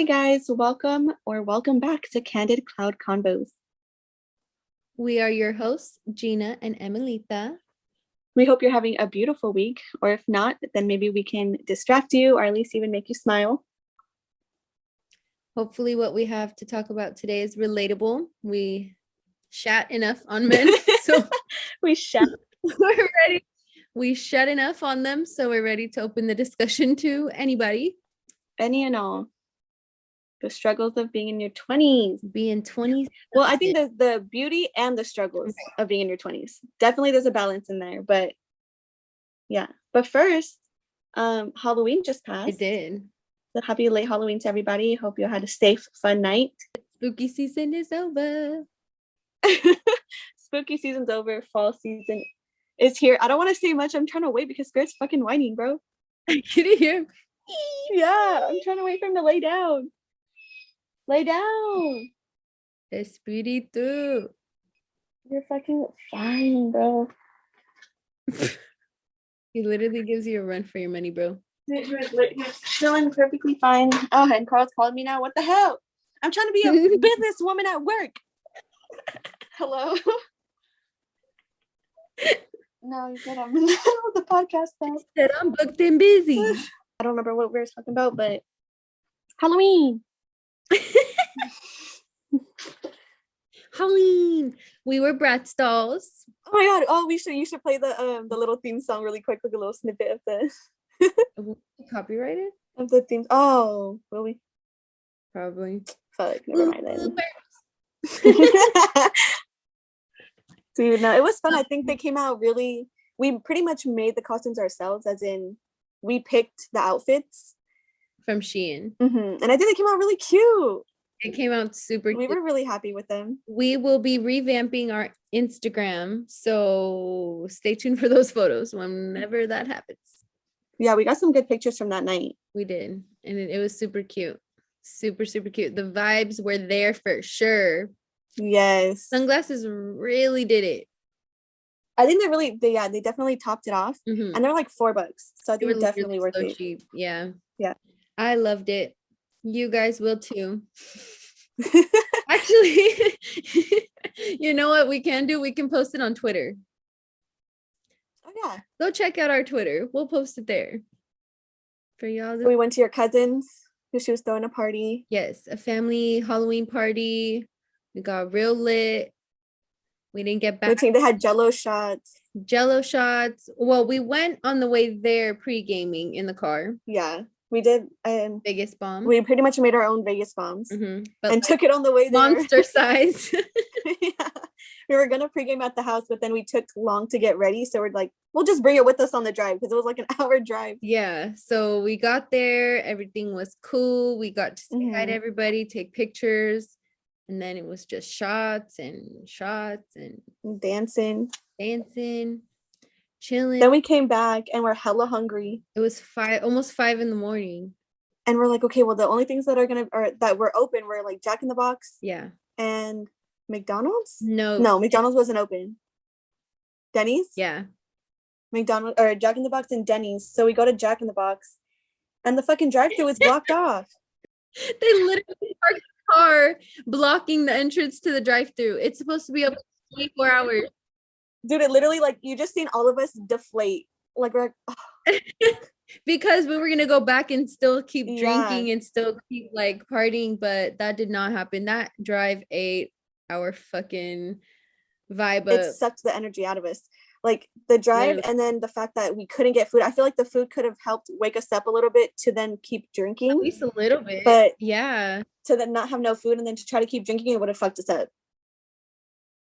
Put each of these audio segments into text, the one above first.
guys, welcome back to Candid Cloud Convos. We are your hosts, Gina and Emilita. We hope you're having a beautiful week, or if not, then maybe we can distract you or at least even make you smile. Hopefully what we have to talk about today is relatable. We shat enough on men, so we're ready. We shat enough on them, so we're ready to open the discussion to anybody. Any and all. The struggles of being in your 20s. Being 20s. Well, I think the beauty and the struggles of being in your 20s. Definitely there's a balance in there, but yeah. But first, Halloween just passed. It did. So happy late Halloween to everybody. Hope you had a safe, fun night. Spooky season is over. Spooky season's over. Fall season is here. I don't want to say much. I'm trying to wait because Square's fucking whining, bro. Can you hear him? Yeah, I'm trying to wait for him to lay down. Lay down. Espiritu. You're fucking fine, bro. He literally gives you a run for your money, bro. He's feeling perfectly fine. Oh, and Carl's calling me now. What the hell? I'm trying to be a businesswoman at work. Hello? No, you said I'm in the middle of the podcast now. Said I'm booked and busy. I don't remember what we were talking about, but Halloween. Halloween. We were Bratz dolls. Oh my god. Oh, you should play the little theme song really quick, like a little snippet of this. Copyrighted? Of the theme. Oh, will we? Probably. Fuck, never mind then. Dude, no, it was fun. I think they came out really. We pretty much made the costumes ourselves, as in we picked the outfits from Shein. And I think they came out really cute. It came out super cute. We were really happy with them. We will be revamping our Instagram, so stay tuned for those photos whenever that happens. Yeah, we got some good pictures from that night. We did, and it was super cute. Super cute. The vibes were there for sure. Yes. Sunglasses really did it. I think they definitely topped it off. And they're like $4. So I think it's definitely worth it. Cheap. Yeah. Yeah. I loved it. You guys will too. Actually, you know what we can do? We can post it on Twitter. Oh yeah. Go check out our Twitter. We'll post it there. For y'all. We went to your cousin's because she was throwing a party. Yes, a family Halloween party. We got real lit. We didn't get back. They had Jello shots. Well, we went on the way there pre-gaming in the car. Yeah, we did. Vegas bomb. We pretty much made our own Vegas bombs and like, took it on the way there. Monster size. Yeah. We were gonna pregame at the house, but then we took long to get ready. So we're like, we'll just bring it with us on the drive because it was like an hour drive. Yeah. So we got there. Everything was cool. We got to say hi to everybody, take pictures. And then it was just shots and dancing, chilling. Then we came back and we're hella hungry. It was almost 5 a.m. And we're like, okay, well, the only things that that were open were like Jack in the Box. Yeah. And McDonald's? No, McDonald's wasn't open. Denny's? Yeah. McDonald's or Jack in the Box and Denny's. So we go to Jack in the Box and the fucking drive-thru is blocked off. They literally parked the car blocking the entrance to the drive-thru. It's supposed to be open 24 hours. Dude, it literally, like, you just seen all of us deflate. Like, we're like, oh. Because we were gonna go back and still keep drinking and still keep like partying, but that did not happen. That drive ate our fucking vibe. It sucked the energy out of us. Like the drive and then the fact that we couldn't get food. I feel like the food could have helped wake us up a little bit to then keep drinking. At least a little bit. But yeah. To then not have no food and then to try to keep drinking, it would have fucked us up.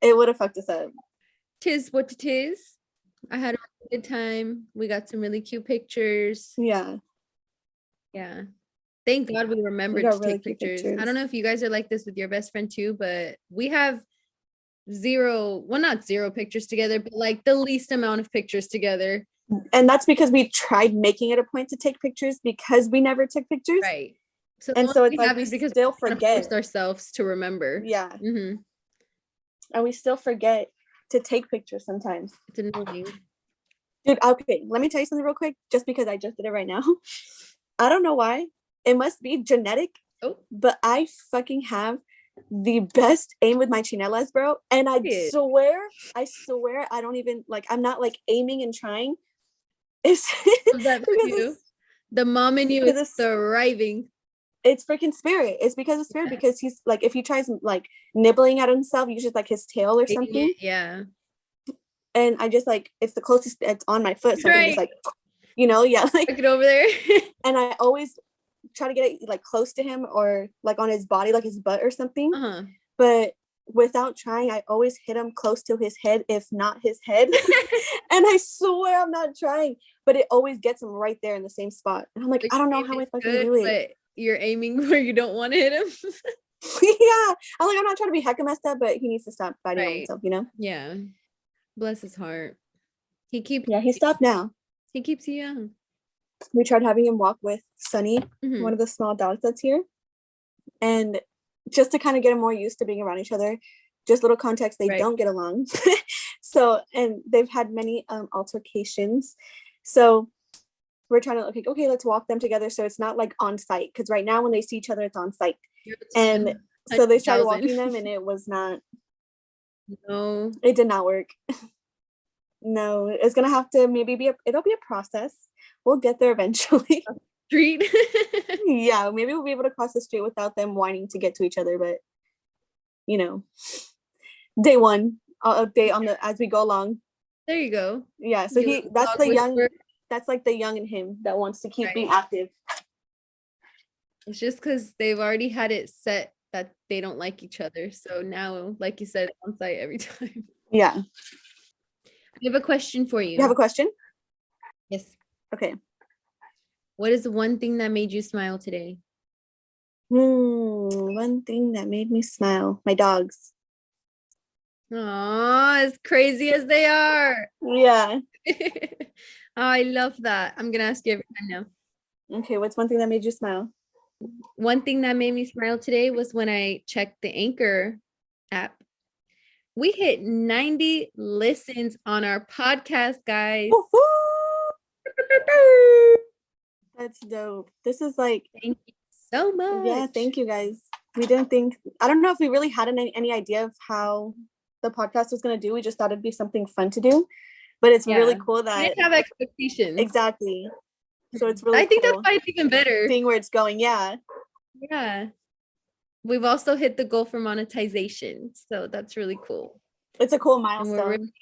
It would have fucked us up. Tis what it is. I had a good time. We got some really cute pictures. Yeah. Yeah. Thank God we remembered to take pictures. I don't know if you guys are like this with your best friend too, but we have not zero pictures together, but like the least amount of pictures together. And that's because we tried making it a point to take pictures because we never took pictures. Right. So it's like we because still forget ourselves to remember. Yeah. And we still forget to take pictures sometimes. It's annoying. Dude, okay, let me tell you something real quick, just because I just did it right now. I don't know why. It must be genetic, Oh, but I fucking have the best aim with my chinelas, bro. And I swear, I don't even like, I'm not like aiming and trying. It's that for you. The mom in you is thriving. It's freaking Spirit. It's because of Spirit, because he's like, if he tries like nibbling at himself, usually like his tail or something. Yeah. And I just like, it's the closest it's on my foot. So I'm just like, you know, yeah. Like it over there. And I always try to get it like close to him or like on his body, like his butt or something. But without trying, I always hit him close to his head, if not his head. And I swear I'm not trying, but it always gets him right there in the same spot. And I'm like, I don't know how I fucking do it. But you're aiming where you don't want to hit him. Yeah. I'm like, I'm not trying to be hecka messed up, but he needs to stop fighting on himself, you know? Yeah. Bless his heart. He stopped now. He keeps you young. We tried having him walk with Sunny, one of the small dogs that's here. And just to kind of get him more used to being around each other, just little context, they don't get along. So, and they've had many altercations. So we're trying to okay, let's walk them together. So it's not like on site. Because right now when they see each other, it's on site. And so they started walking them and it was not. No. It did not work. No, it's going to have to maybe it'll be a process. We'll get there eventually. Street. Yeah, maybe we'll be able to cross the street without them whining to get to each other. But, you know, day one, I'll update on as we go along. There you go. Yeah, so that's the young, that's like the young in him that wants to keep being active. It's just because they've already had it set that they don't like each other. So now, like you said, on site every time. Yeah. I have a question for you. You have a question? Yes. Okay. What is the one thing that made you smile today? One thing that made me smile. My dogs. Oh, as crazy as they are. Yeah. Oh, I love that. I'm gonna ask you every time now. Okay, what's one thing that made you smile? One thing that made me smile today was when I checked the Anchor app. We hit 90 listens on our podcast, guys. That's dope. This is like, thank you so much. Yeah, thank you guys. We didn't think, I don't know if we really had any idea of how the podcast was going to do. We just thought it'd be something fun to do, but it's really cool that we didn't have expectations. Exactly. So it's really I think cool. That's why it's even better. Seeing where it's going. Yeah. We've also hit the goal for monetization, so that's really cool. It's a cool milestone. And we're really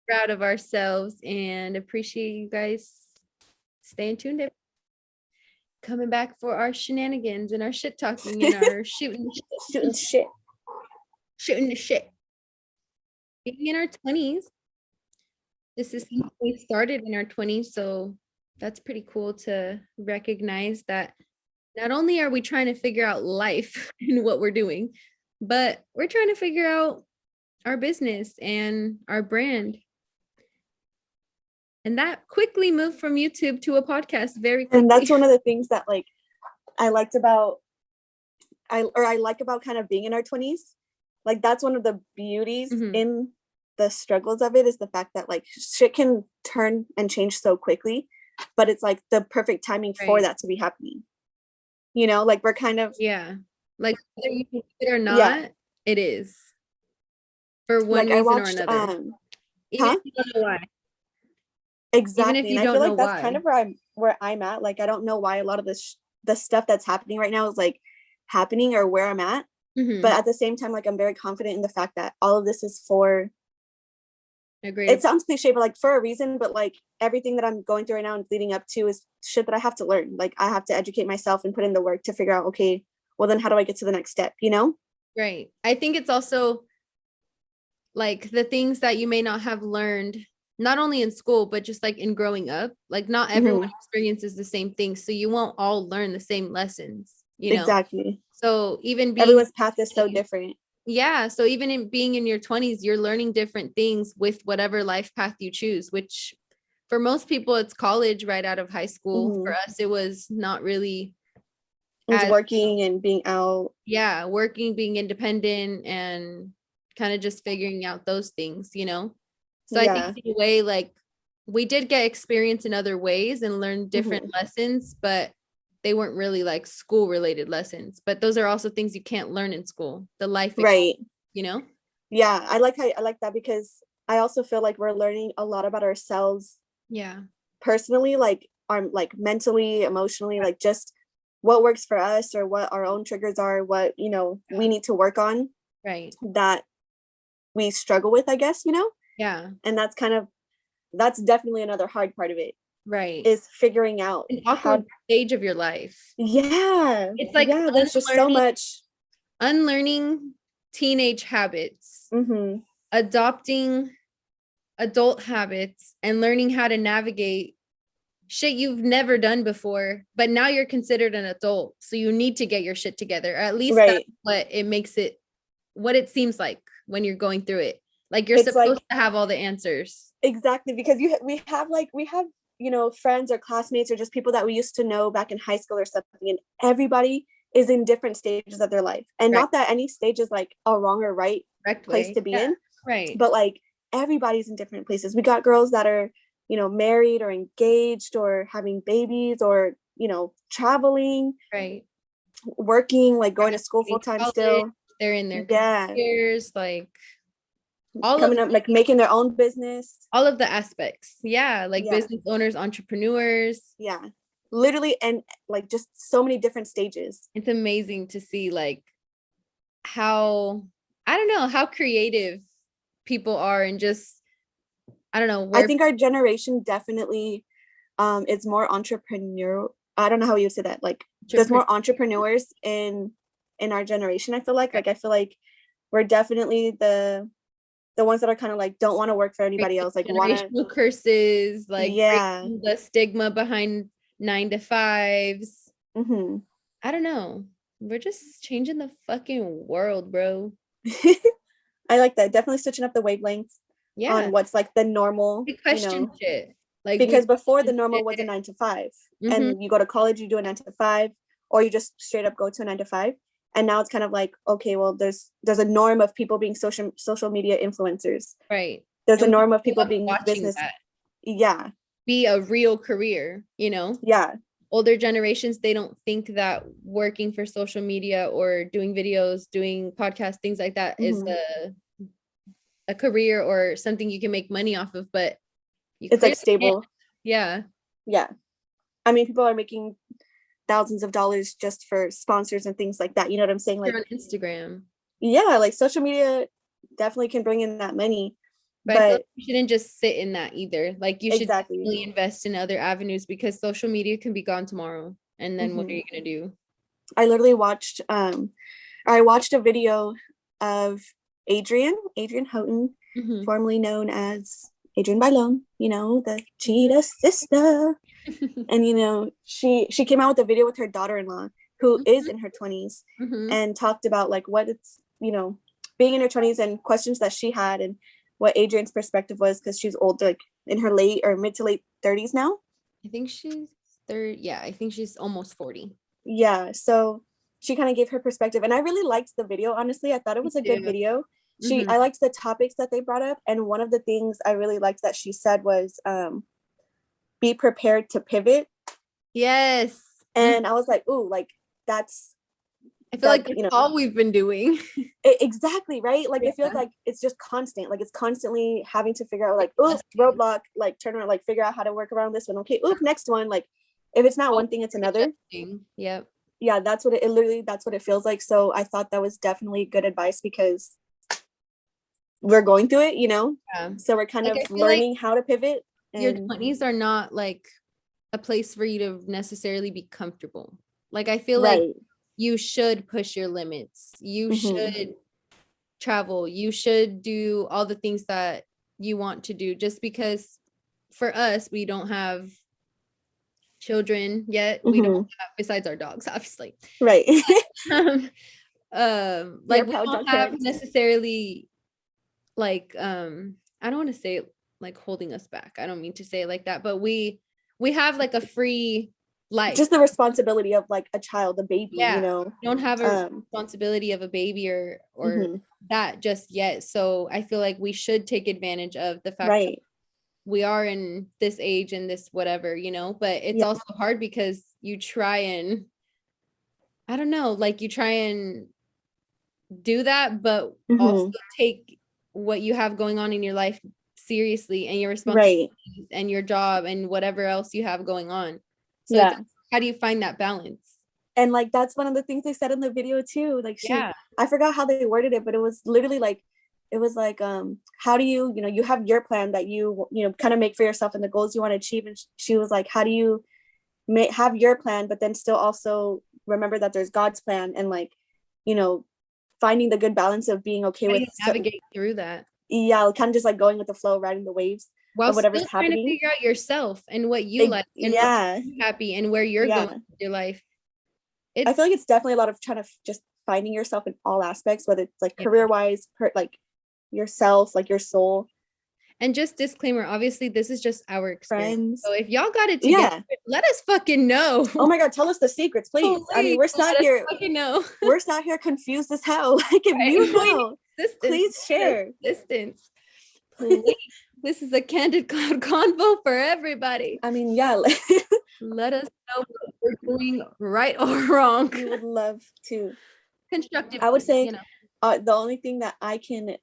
proud of ourselves and appreciate you guys staying tuned in. Coming back for our shenanigans and our shit talking and our shooting the shit. Being in our 20s, this is something we started in our 20s, so that's pretty cool to recognize that not only are we trying to figure out life and what we're doing, but we're trying to figure out our business and our brand. And that quickly moved from YouTube to a podcast very quickly. And that's one of the things that like I like about kind of being in our 20s. Like that's one of the beauties in the struggles of it, is the fact that like shit can turn and change so quickly, but it's like the perfect timing for that to be happening. You know, like we're kind of like whether you think it or not, it is for one reason or another. Even if you don't know why. Exactly. And I feel like that's kind of where I'm at. Like I don't know why a lot of the stuff that's happening right now is like happening or where I'm at. But at the same time, like I'm very confident in the fact that all of this is for it sounds cliche, but like for a reason. But like everything that I'm going through right now and leading up to is shit that I have to learn. Like I have to educate myself and put in the work to figure out, okay, well then how do I get to the next step, you know? Right. I think it's also like the things that you may not have learned, not only in school, but just like in growing up. Like not everyone experiences the same thing. So you won't all learn the same lessons, you know? Exactly. So even everyone's path is so different. Yeah. So even in being in your 20s, you're learning different things with whatever life path you choose, which for most people, it's college right out of high school. For us, it was not really. It was working and being out. Yeah. Working, being independent and kind of just figuring out those things, you know? So I think in a way, like we did get experience in other ways and learn different lessons, but they weren't really like school related lessons, but those are also things you can't learn in school, the life right, you know. Yeah, I like that, because I also feel like we're learning a lot about ourselves, personally, like like mentally, emotionally, like just what works for us, or what our own triggers are, what we need to work on, right, that we struggle with, I guess, and that's definitely another hard part of it, right, is figuring out an awkward stage of your life. It's like there's just so much unlearning teenage habits, adopting adult habits, and learning how to navigate shit you've never done before, but now you're considered an adult, so you need to get your shit together, or at least that's what it makes it, what it seems like when you're going through it, like you're supposed to have all the answers. Exactly, because we have friends or classmates, or just people that we used to know back in high school or something, and everybody is in different stages of their life, and not that any stage is like a wrong or right place to be in, but like everybody's in different places. We got girls that are married or engaged or having babies, or traveling, working, like going to school full-time still. They're in their years, like all coming up, like making their own business, all of the aspects, like business owners, entrepreneurs, literally, and like just so many different stages. It's amazing to see like how, I don't know, how creative people are, and just, I don't know, I think our generation definitely is more entrepreneurial. I don't know how you say that, like there's more entrepreneurs in our generation. I feel like I feel like we're definitely the ones that are kind of like don't want to work for anybody else, like want to curses, like breaking the stigma behind 9-to-5s. I don't know, we're just changing the fucking world, bro. I like that, definitely switching up the wavelengths on what's like the normal, shit, like, because before the normal was a 9-to-5, and you go to college, you do a 9-to-5, or you just straight up go to a 9-to-5. And now it's kind of like, okay, well, there's a norm of people being social media influencers. Right. There's a norm of people being business. That. Be a real career, Yeah. Older generations, they don't think that working for social media or doing videos, doing podcasts, things like that is a career or something you can make money off of, but it's like stable. Yeah. I mean, people are making thousands of dollars just for sponsors and things like that. You know what I'm saying? Like on Instagram. Yeah, like social media definitely can bring in that money. But I feel like you shouldn't just sit in that either. Like you should definitely invest in other avenues, because social media can be gone tomorrow. And then what are you gonna do? I literally watched a video of Adrienne Houghton, formerly known as Adrienne Bailon, the cheetah sister. And she came out with a video with her daughter-in-law, who is in her 20s, and talked about like what it's being in her 20s, and questions that she had, and what Adrienne's perspective was, because she's older, like in her late or mid to late 30s now. I think she's I think she's almost 40. Yeah, so she kind of gave her perspective, and I really liked the video. Honestly, I thought it was a good video. I liked the topics that they brought up, and one of the things I really liked that she said was be prepared to pivot. Yes. And I was like, ooh, like that's, I feel like that's all we've been doing. Exactly, right? Like it feels like it's just constant. Like it's constantly having to figure out, like, ooh, roadblock, like turn around, like figure out how to work around this one. Okay, ooh, next one. Like if it's not one thing, it's another. Yep. Yeah, that's what it literally, that's what it feels like. So I thought that was definitely good advice, because we're going through it, Yeah. So we're kind of learning how to pivot. Your 20s are not like a place for you to necessarily be comfortable. Like I feel like you should push your limits. You should travel. You should do all the things that you want to do, just because for us, we don't have children yet. We don't have, besides our dogs, obviously. Right. Like we don't have necessarily like, I don't want to say like holding us back. I don't mean to say it like that, but we have like a free life. Just the responsibility of like a child, a baby, You don't have a responsibility of a baby or that just yet. So I feel like we should take advantage of the fact that we are in this age and this whatever, but it's also hard because you try and, I don't know, like you try and do that, but also take what you have going on in your life seriously and your responsibilities and your job and whatever else you have going on. So how do you find that balance? And like, that's one of the things they said in the video too. Like I forgot how they worded it, but it was literally like, how do you, you have your plan that you kind of make for yourself and the goals you want to achieve. And she was like, how do you have your plan, but then still also remember that there's God's plan, and like, finding the good balance of being okay with navigate through that. Yeah, kind of just like going with the flow, riding the waves of whatever's happening. Trying to figure out yourself and what you like and what you're happy and where you're going with your life. I feel like it's definitely a lot of trying to just finding yourself in all aspects, whether it's like career-wise, like yourself, like your soul. And just disclaimer, obviously this is just our experience. So if y'all got it together, let us fucking know. Oh my God, tell us the secrets, please. I mean, we're not here. We're not here confused as hell. Like if you know, please share. Distance. Please. This is a Candid convo for everybody. I mean, let us know what we're doing right or wrong. We would love to. Constructive. I would say the only thing that I can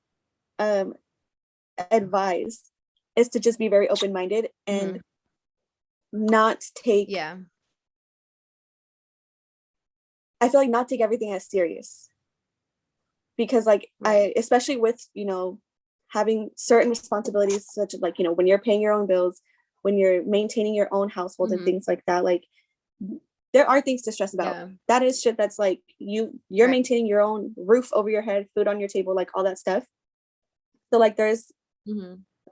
advise is to just be very open-minded and not take I feel like not take everything as serious, because like I especially with having certain responsibilities, such as like when you're paying your own bills, when you're maintaining your own household and things like that, like there are things to stress about. That is shit that's like you're maintaining your own roof over your head, food on your table, like all that stuff. So like there's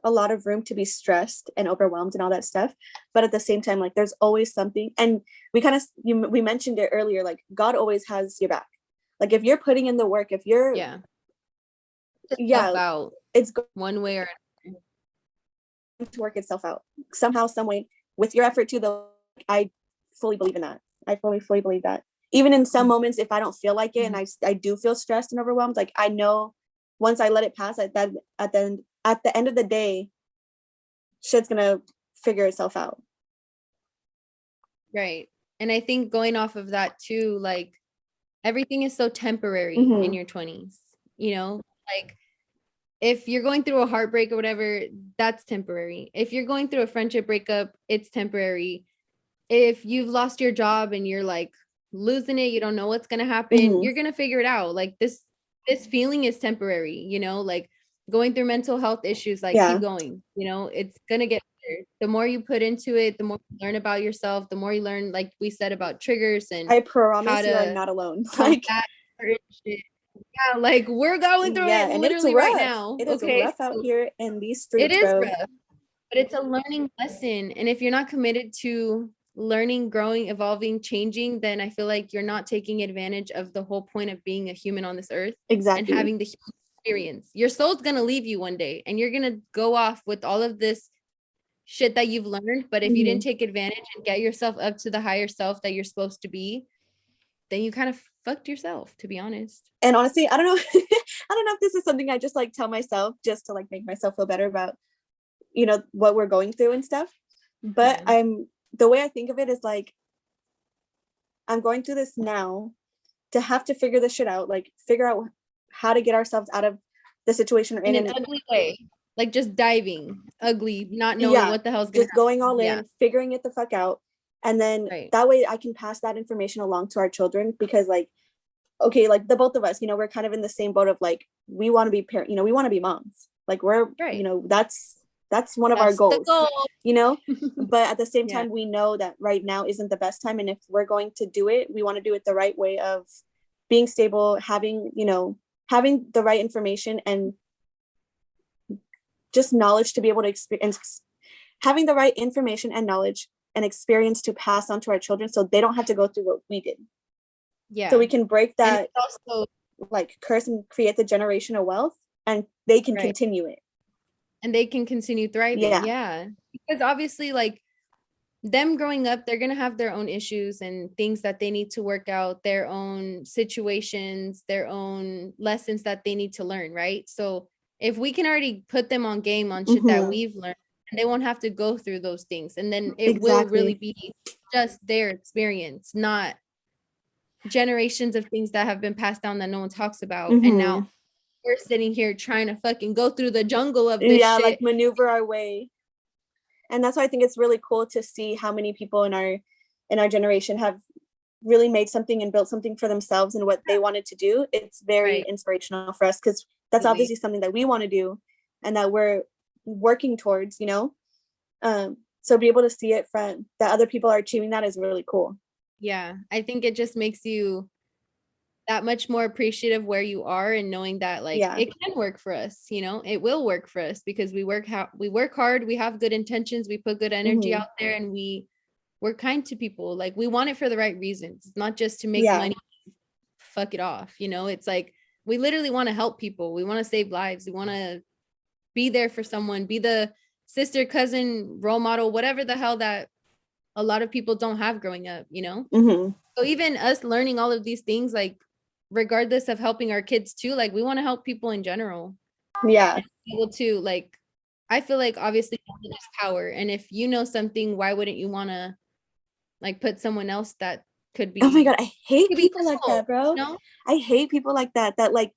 a lot of room to be stressed and overwhelmed and all that stuff, but at the same time, like there's always something. And we kind of we mentioned it earlier, like God always has your back. Like if you're putting in the work, if you're it's one way or another to work itself out somehow, some way, with your effort too. Though I fully believe in that. I fully believe that. Even in some moments, if I don't feel like it and I do feel stressed and overwhelmed, like I know once I let it pass, at the end of the day, shit's gonna figure itself out. Right. And I think going off of that too, like everything is so temporary in your 20s, like if you're going through a heartbreak or whatever, that's temporary. If you're going through a friendship breakup, it's temporary. If you've lost your job and you're like losing it, you don't know what's going to happen, you're going to figure it out. Like this feeling is temporary, like going through mental health issues, like keep going, it's going to get better. The more you put into it, the more you learn about yourself, the more you learn, like we said, about triggers. And I promise you are not alone. Like like we're going through it literally right now. It is rough out here in these streets. It is rough, but it's a learning lesson. And if you're not committed to learning, growing, evolving, changing, then I feel like you're not taking advantage of the whole point of being a human on this earth. Exactly. And having the experience. Your soul's gonna leave you one day and you're gonna go off with all of this shit that you've learned. But if you didn't take advantage and get yourself up to the higher self that you're supposed to be, then you kind of fucked yourself, to be honest. And honestly, I don't know if this is something I just like tell myself just to like make myself feel better about what we're going through and stuff, but the way I think of it is like I'm going through this now to have to figure this shit out, like figure out how to get ourselves out of the situation we're in an ugly way, like just diving ugly, not knowing what the hell's just going all in, figuring it the fuck out. And then that way I can pass that information along to our children, because like, okay, like the both of us, we're kind of in the same boat of like, we want to be parent, we want to be moms. Like we're, that's one of our goals, but at the same time, we know that right now isn't the best time. And if we're going to do it, we want to do it the right way of being stable, having the right information and just knowledge to be able to experience, having the right information and knowledge and experience to pass on to our children, so they don't have to go through what we did. Yeah. So we can break that also like curse and create the generational wealth, and they can continue it. And they can continue thriving. Yeah. Because obviously, like them growing up, they're going to have their own issues and things that they need to work out, their own situations, their own lessons that they need to learn. Right. So if we can already put them on game on shit that we've learned, and they won't have to go through those things. And then it will really be just their experience, not generations of things that have been passed down that no one talks about. And now we're sitting here trying to fucking go through the jungle of this shit. Like maneuver our way. And that's why I think it's really cool to see how many people in our generation have really made something and built something for themselves and what they wanted to do. It's very inspirational for us, because that's obviously something that we want to do and that we're working towards, you know. So be able to see it from that other people are achieving that is really cool. Yeah, I think it just makes you that much more appreciative where you are, and knowing that like it can work for us, you know, it will work for us because we work hard, we have good intentions, we put good energy out there, and we're kind to people. Like we want it for the right reasons. It's not just to make money, fuck it off, you know. It's like we literally want to help people. We want to save lives. We want to be there for someone, be the sister, cousin, role model, whatever the hell that a lot of people don't have growing up, you know. So even us learning all of these things, like regardless of helping our kids too, like we want to help people in general. Able to, like, I feel like obviously knowledge is power, and if you know something, why wouldn't you want to like put someone else that could be. Oh my god, I hate people like that, bro. No? I hate people like that like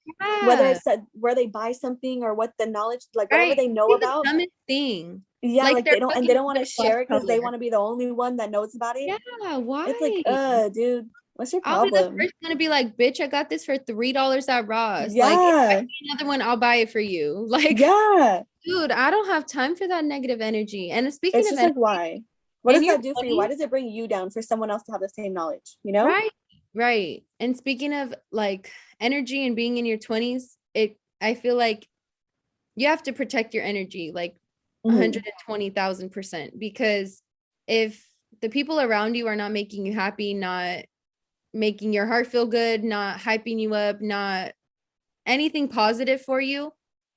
whether it's that where they buy something or what the knowledge, like whatever they know about. The dumbest thing. Like they don't want to share it because they want to be the only one that knows about it. Yeah, why? It's like, dude, what's your problem? I'll be the first one to be like, bitch, I got this for $3 at Ross. Yeah. Like, if I see another one, I'll buy it for you. Like, yeah, dude, I don't have time for that negative energy. And speaking of energy, like, why? What does that do for you? Why does it bring you down for someone else to have the same knowledge? You know? Right. And speaking of like energy and being in your 20s, I feel like you have to protect your energy like 120,000%, because if the people around you are not making you happy, not making your heart feel good, not hyping you up, not anything positive for you,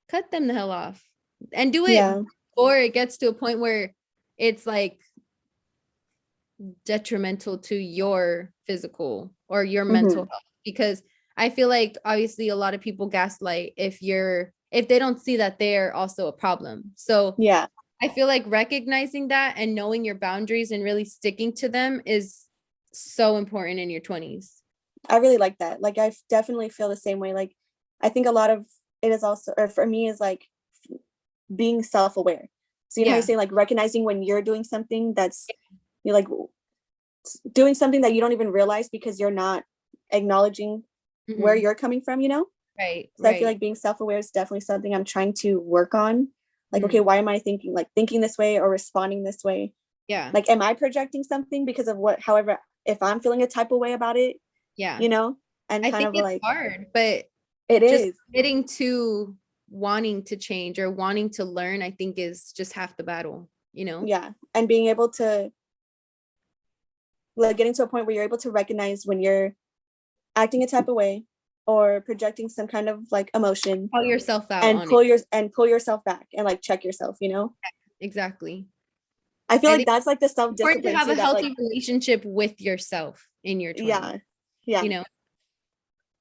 cut them the hell off and do it before it gets to a point where it's like detrimental to your physical or your mental health. Because I feel like obviously a lot of people gaslight if they don't see that they're also a problem. So I feel like recognizing that and knowing your boundaries and really sticking to them is so important in your 20s. I really like that. Like I definitely feel the same way. Like I think a lot of it is also, or for me, is like being self-aware. So you know how you say like recognizing when you're doing something that's you're like doing something that you don't even realize because you're not acknowledging where you're coming from, you know? So I feel like being self-aware is definitely something I'm trying to work on. Like, okay, why am I thinking this way or responding this way? Yeah. Like, am I projecting something because of however, if I'm feeling a type of way about it, you know? And I think it's hard, but it is getting to wanting to change or wanting to learn, I think is just half the battle, you know? Yeah. And being able to like getting to a point where you're able to recognize when you're acting a type of way or projecting some kind of like emotion, call yourself out and pull yourself back and like check yourself, you know? Exactly. I feel like that's like the self-discipline. Important to have a healthy relationship with yourself in your 20s. Yeah. You know?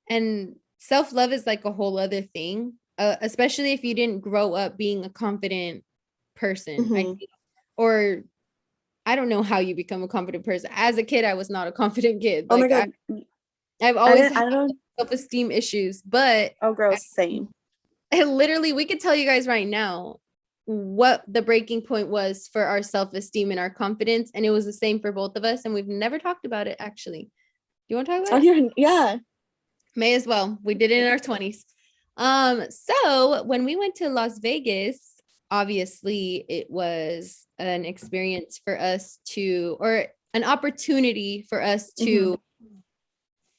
And self-love is like a whole other thing, especially if you didn't grow up being a confident person. Or I don't know how you become a confident person. As a kid, I was not a confident kid. Like, oh my God. I've always had self-esteem issues, but same. Literally, we could tell you guys right now what the breaking point was for our self-esteem and our confidence, and it was the same for both of us, and we've never talked about it. Actually, do you want to talk about it? Yeah, may as well. We did it in our 20s. So when we went to Las Vegas, obviously it was an experience for us or an opportunity for us to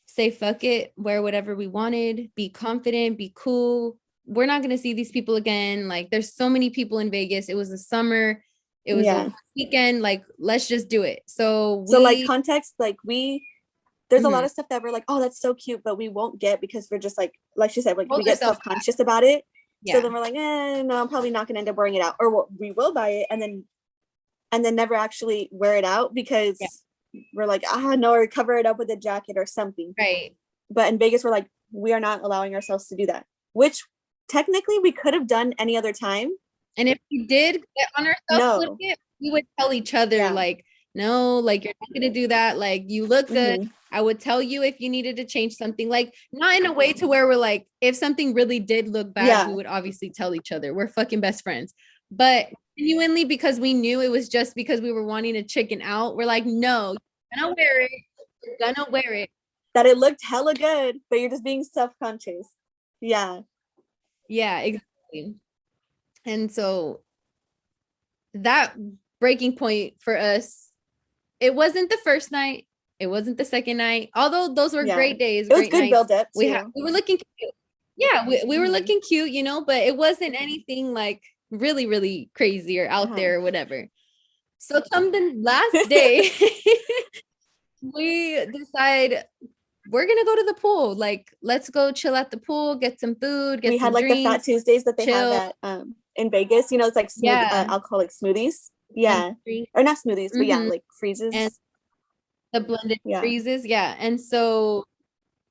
say fuck it, wear whatever we wanted, be confident, be cool. We're not going to see these people again. Like there's so many people in Vegas. It was a summer. It was a weekend. Like, let's just do it. So like context, like there's a lot of stuff that we're like, oh, that's so cute, but we won't get because we're just like she said, like we get self-conscious about it. So then we're like, no, I'm probably not going to end up wearing it out, or we will buy it and then never actually wear it out because we're like, no, or cover it up with a jacket or something. Right. But in Vegas, we're like, we are not allowing ourselves to do that, which technically we could have done any other time. And if we did get on ourselves a little bit, we would tell each other like, no, like you're not gonna do that. Like you look good. I would tell you if you needed to change something, like not in a way to where we're like, if something really did look bad, we would obviously tell each other. We're fucking best friends. But genuinely, because we knew it was just because we were wanting to chicken out, we're like, no, you're gonna wear it. You're gonna wear it. That it looked hella good, but you're just being self-conscious. Yeah. Yeah, exactly. And so that breaking point for us, it wasn't the first night, it wasn't the second night, although those were great days. It was good build up. We were looking cute. Yeah, we were looking cute, you know, but it wasn't anything like really, really crazy or out there or whatever. So come the last day, we decide we're gonna go to the pool. Like, let's go chill at the pool, get some food, get some drinks. We had like the Fat Tuesdays that they have at in Vegas, you know, it's like alcoholic smoothies. Yeah. Or not smoothies, but like freezes. And the blended freezes. Yeah. And so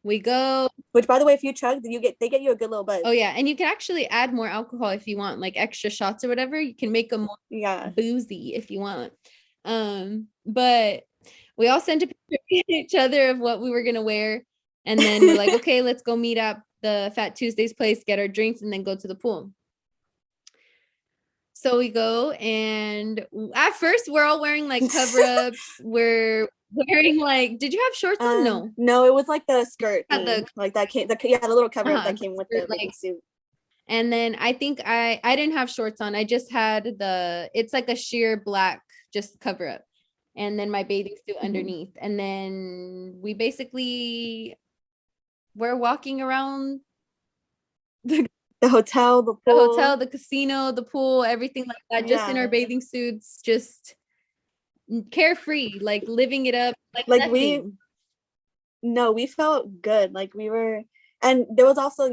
we go. Which, by the way, if you chug, they get you a good little buzz. Oh yeah. And you can actually add more alcohol if you want, like extra shots or whatever. You can make them more boozy if you want. But we all sent a picture to each other of what we were gonna wear. And then we're like, okay, let's go meet up the Fat Tuesdays place, get our drinks, and then go to the pool. So we go, and at first we're all wearing like cover-ups. We're wearing like, did you have shorts on? No, it was like the skirt, like that came, the little cover-up that came with the like suit. And then I think I didn't have shorts on. I just had it's like a sheer black just cover-up, and then my bathing suit underneath. And then we basically were walking around the hotel, the pool. The casino, the pool, everything like that, just in our bathing suits, just carefree, like living it up. Like we felt good. Like we were, and there was also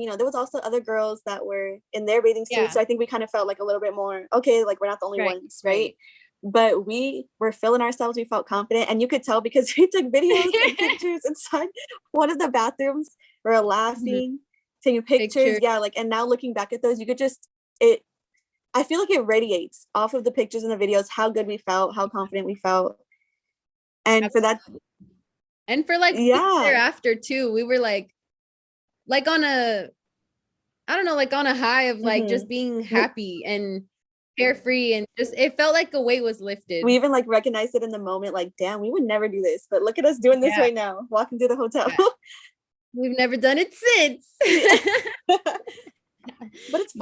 other girls that were in their bathing suits. So I think we kind of felt like a little bit more, okay, like we're not the only ones, right? But we were feeling ourselves. We felt confident, and you could tell because we took videos and pictures inside one of the bathrooms. We were laughing. Taking pictures. Yeah, like, and now looking back at those, you could I feel like it radiates off of the pictures and the videos how good we felt, how confident we felt. And absolutely. For that, and for like thereafter too, we were like on a, I don't know, like on a high of like just being happy and carefree, and just it felt like a weight was lifted. We even like recognized it in the moment, like, damn, we would never do this, but look at us doing this right now, walking through the hotel. We've never done it since. But it's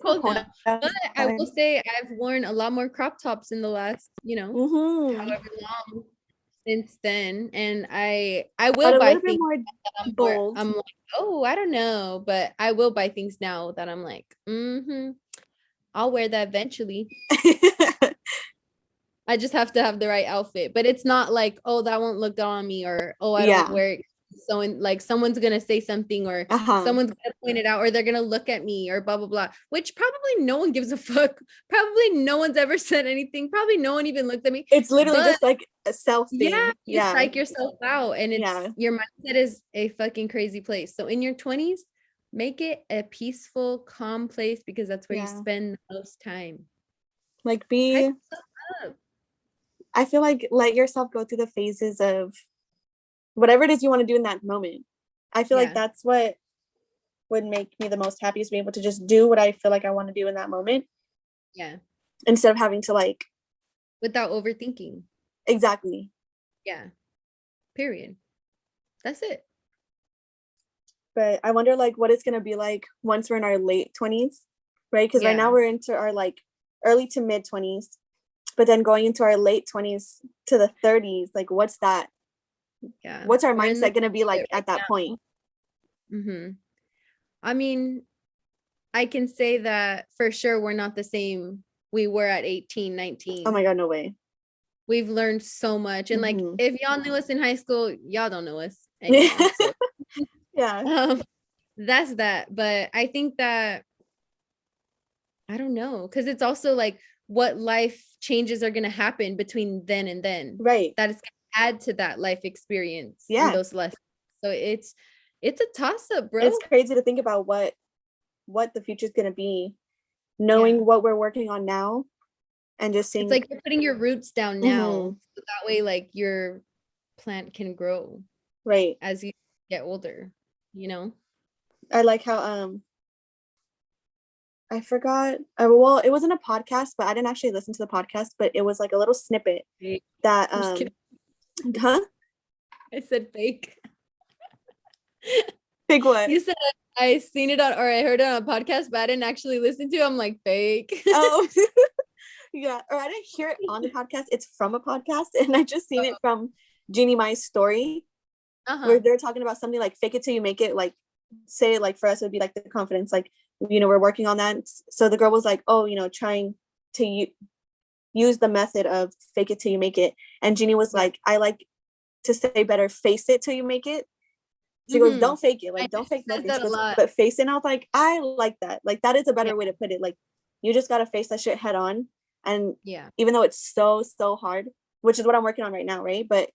cool now. But I will say I've worn a lot more crop tops in the last, however long since then. And I will buy things more bold. I'm like, oh, I don't know. But I will buy things now that I'm like, I'll wear that eventually. I just have to have the right outfit. But it's not like, oh, that won't look good on me, or oh, I don't wear it. So like someone's gonna say something, or someone's gonna point it out, or they're gonna look at me, or blah blah blah, which probably no one gives a fuck. Probably no one's ever said anything. Probably no one even looked at me. It's literally just like a self thing. You psych yourself out, and it's your mindset is a fucking crazy place. So in your 20s, make it a peaceful, calm place, because that's where you spend the most time. Like I feel like let yourself go through the phases of whatever it is you want to do in that moment. I feel like that's what would make me the most happiest, being able to just do what I feel like I want to do in that moment. Yeah. Instead of having to like. Without overthinking. Exactly. Yeah. Period. That's it. But I wonder like what it's going to be like once we're in our late 20s, right? Because right now we're into our like early to mid 20s, but then going into our late 20s to the 30s, like what's that? Yeah, what's our mindset gonna be like at that point? I mean, I can say that for sure we're not the same we were at 18, 19. Oh my god, no way. We've learned so much, and like if y'all knew us in high school, y'all don't know us anymore, so. That's that. But I think that I don't know, because it's also like what life changes are gonna happen between then and then, right? That is add to that life experience in those lessons. So it's a toss-up, bro. It's crazy to think about what the future is going to be, knowing what we're working on now and just seeing. It's like you're putting your roots down now. So that way, like, your plant can grow. Right. As you get older, I like how, I forgot. Well, it wasn't a podcast, but I didn't actually listen to the podcast, but it was like a little snippet that, huh? I said fake. Fake what? You said I seen it or I heard it on a podcast, but I didn't actually listen to it. I'm like, fake. Oh, yeah. Or I didn't hear it on the podcast. It's from a podcast, and I just seen it from Jeannie Mai's story, where they're talking about something like fake it till you make it. Like, say, like for us, it would be like the confidence, like, we're working on that. So the girl was like, oh, trying to use the method of fake it till you make it. And Jeannie was like, I like to say better, face it till you make it. She goes, don't fake it. Like, don't fake nothing. She goes, but face it. And I was like, I like that. Like, that is a better way to put it. Like, you just got to face that shit head on. And even though it's so, so hard, which is what I'm working on right now, right? But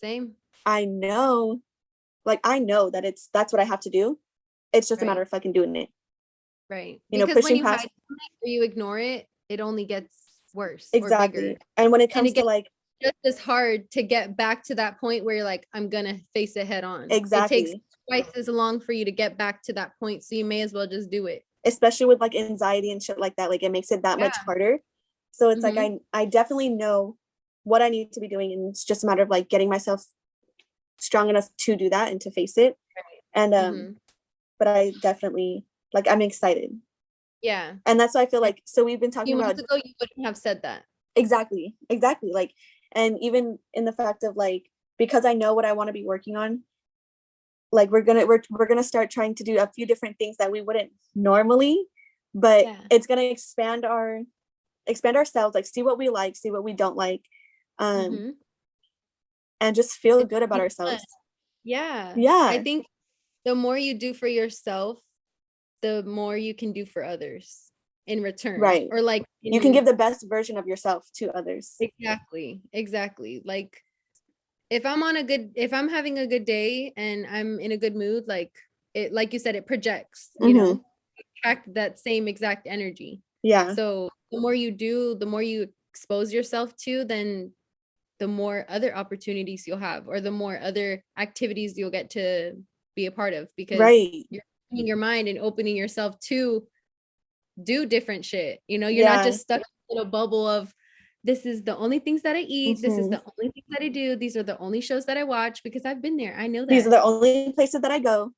same. I know that that's what I have to do. It's just a matter of fucking doing it. Right. Because pushing when you past hide or you ignore it, it only gets worse. Exactly. Or bigger. And when it comes to like, just as hard to get back to that point where you're like, I'm gonna face it head on. Exactly. It takes twice as long for you to get back to that point, so you may as well just do it. Especially with like anxiety and shit like that, like it makes it that much harder. So it's like I definitely know what I need to be doing, and it's just a matter of like getting myself strong enough to do that and to face it. And but I definitely, like, I'm excited. Yeah. And that's why I feel like, so we've been talking about, months ago you wouldn't have said that. Exactly. Like, and even in the fact of like, because I know what I want to be working on, like we're gonna start trying to do a few different things that we wouldn't normally, but it's gonna expand ourselves, like see what we like, see what we don't like, and just feel good about ourselves. Yeah. Yeah. I think the more you do for yourself, the more you can do for others in return. Right. Or like you can give the best version of yourself to others. Exactly. Like if I'm having a good day and I'm in a good mood, like it, like you said, it projects, attract that same exact energy. Yeah. So the more you do, the more you expose yourself to, then the more other opportunities you'll have, or the more other activities you'll get to be a part of, because you're opening your mind and opening yourself to do different shit. You're not just stuck in a little bubble of, this is the only things that I eat. This is the only things that I do. These are the only shows that I watch, because I've been there. I know that. These are the only places that I go.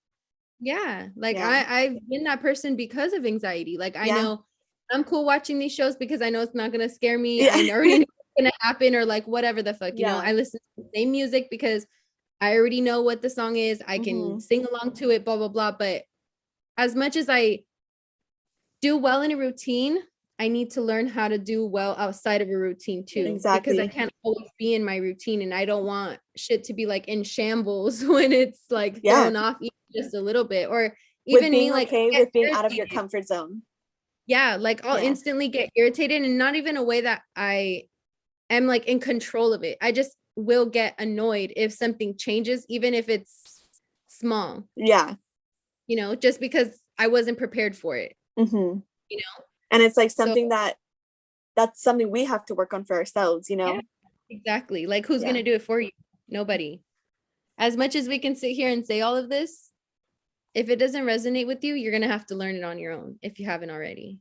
Yeah. Like I've been that person because of anxiety. Like I know I'm cool watching these shows because I know it's not going to scare me. I already know what's going to happen, or like whatever the fuck, I listen to the same music because I already know what the song is. I can sing along to it, blah, blah, blah. But as much as I do well in a routine, I need to learn how to do well outside of a routine too. Exactly. Because I can't always be in my routine, and I don't want shit to be like in shambles when it's like thrown off even just a little bit, or even me like with being out of your comfort zone. Yeah, like I'll instantly get irritated, and not even a way that I am like in control of it. I just will get annoyed if something changes, even if it's small. Yeah. Just because I wasn't prepared for it. And it's like something that's something we have to work on for ourselves, Yeah, exactly. Like who's going to do it for you? Nobody. As much as we can sit here and say all of this, if it doesn't resonate with you, you're going to have to learn it on your own if you haven't already,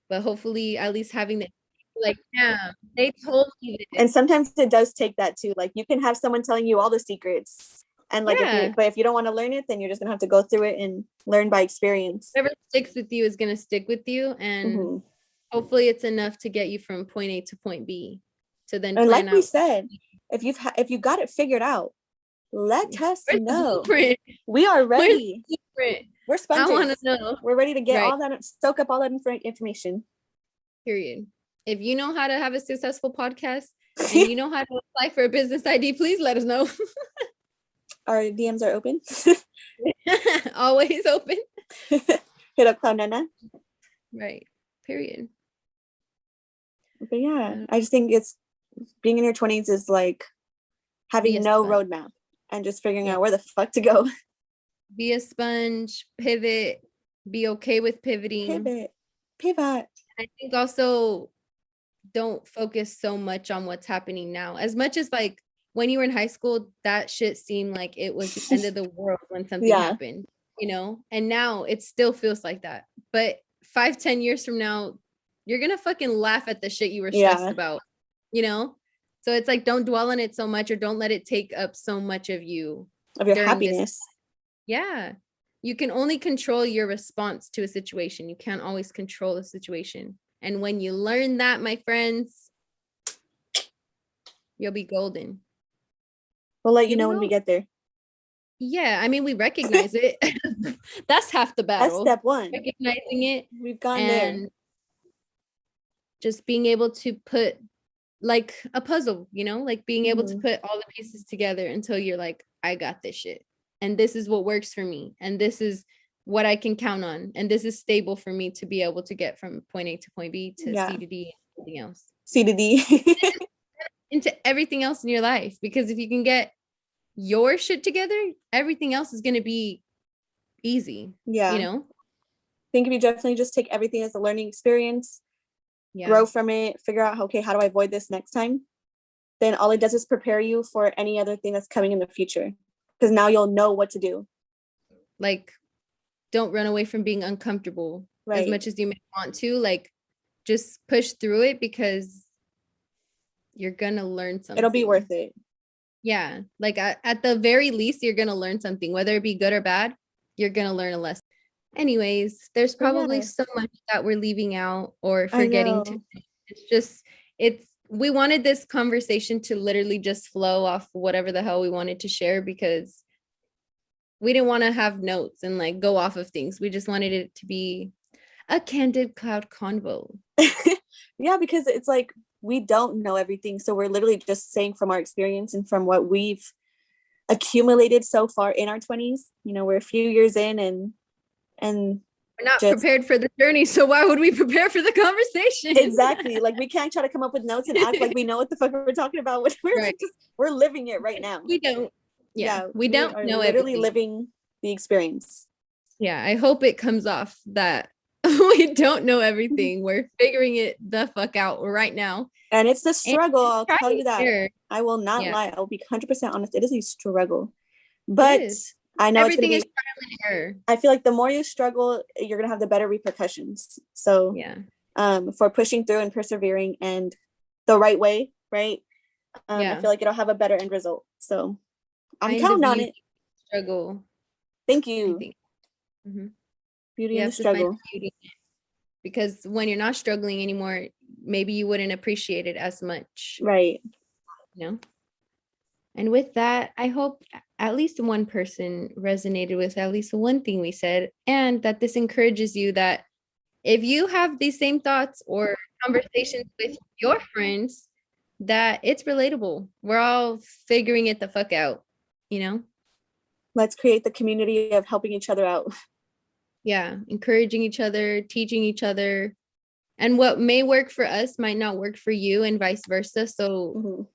but hopefully at least having the, like, they told me this. And sometimes it does take that too. Like you can have someone telling you all the secrets, and like if you don't want to learn it, then you're just gonna have to go through it and learn by experience. Whatever sticks with you is gonna stick with you, and hopefully it's enough to get you from point A to point B. So then, and like we said, if you got it figured out, let us know. We are ready. We're sponges. I want to know. We're ready to get all that, soak up all that information. Period. If you know how to have a successful podcast and you know how to apply for a business ID, please let us know. Our DMs are open. Always open. Hit up Nena. Right. Period. But yeah, I just think it's being in your 20s is like having no roadmap and just figuring out where the fuck to go. Be a sponge, pivot, Be okay with pivoting. Pivot. I think also don't focus so much on what's happening now. As much as like when you were in high school, that shit seemed like it was the end of the world when something happened, you know? And now it still feels like that. But 5-10 years from now, you're gonna fucking laugh at the shit you were stressed about, you know? So it's like, don't dwell on it so much, or don't let it take up so much of you. Of your happiness. Yeah. You can only control your response to a situation. You can't always control the situation. And when you learn that, my friends, you'll be golden. We'll let you know when we get there. Yeah, I mean, we recognize it. That's half the battle. That's step one. Recognizing it. We've gone there. Just being able to put like a puzzle, you know, like being able to put all the pieces together until you're like, I got this shit. And this is what works for me. And this is what I can count on. And this is stable for me to be able to get from point A to point B to C to D and everything else. C to D. Into everything else in your life. Because if you can get your shit together, everything else is going to be easy. Yeah. You know? I think if you definitely just take everything as a learning experience, grow from it, figure out, okay, how do I avoid this next time? Then all it does is prepare you for any other thing that's coming in the future. Because now you'll know what to do. Like, don't run away from being uncomfortable as much as you may want to. Like, just push through it because you're going to learn something. It'll be worth it. Yeah. Like, at the very least, you're going to learn something. Whether it be good or bad, you're going to learn a lesson. Anyways, there's probably so much that we're leaving out or forgetting to. It's just, we wanted this conversation to literally just flow off whatever the hell we wanted to share, because we didn't want to have notes and like go off of things. We just wanted it to be a candid cloud convo. Yeah, because it's like, we don't know everything. So we're literally just saying from our experience and from what we've accumulated so far in our 20s. You know, we're a few years in and we're not prepared for the journey, so why would we prepare for the conversation? Exactly. Like, we can't try to come up with notes and act like we know what the fuck we're talking about. We're living it right now. We don't. Yeah, we don't know literally everything. Living the experience. Yeah, I hope it comes off that we don't know everything. We're figuring it the fuck out right now. And it's the struggle, I'll tell you that. I will not lie. I'll be 100% honest. It is a struggle. But I know everything is trial and error. I feel like the more you struggle, you're gonna have the better repercussions. So for pushing through and persevering and the right way, right? I feel like it'll have a better end result. So I'm counting on it. Struggle. Thank you. Beauty in the struggle. Because when you're not struggling anymore, maybe you wouldn't appreciate it as much. Right. You know? And with that, I hope at least one person resonated with at least one thing we said, and that this encourages you that if you have these same thoughts or conversations with your friends, that it's relatable. We're all figuring it the fuck out, you know? Let's create the community of helping each other out. Yeah, encouraging each other, teaching each other. And what may work for us might not work for you, and vice versa. So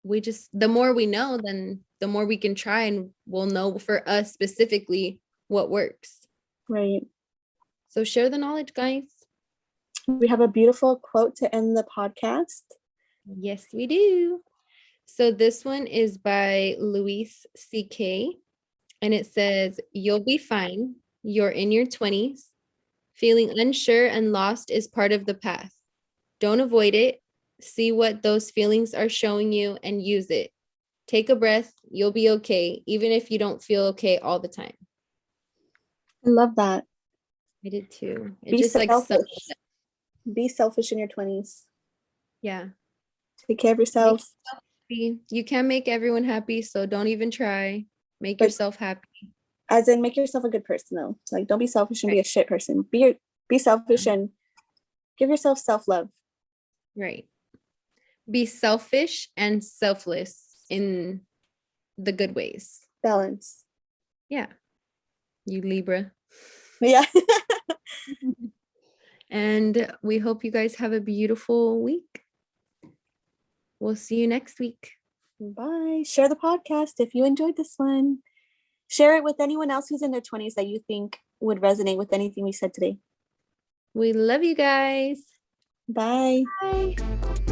the more we know, then the more we can try, and we'll know for us specifically what works. Right. So share the knowledge, guys. We have a beautiful quote to end the podcast. Yes, we do. So this one is by Louis C.K. and it says, "You'll be fine. You're in your 20s. Feeling unsure and lost is part of the path. Don't avoid it. See what those feelings are showing you and use it. Take a breath. You'll be okay, even if you don't feel okay all the time." I love that. I did too. Be just selfish. Be selfish in your 20s. Yeah. Take care of yourself. You can't make everyone happy, so don't even try. Make yourself happy. As in, make yourself a good person, though. Like, don't be selfish and be a shit person. Be selfish and give yourself self-love. Right. Be selfish and selfless in the good ways. Balance. Yeah. You Libra. Yeah. And we hope you guys have a beautiful week. We'll see you next week. Bye. Share the podcast if you enjoyed this one. Share it with anyone else who's in their 20s that you think would resonate with anything we said today. We love you guys. Bye. Bye.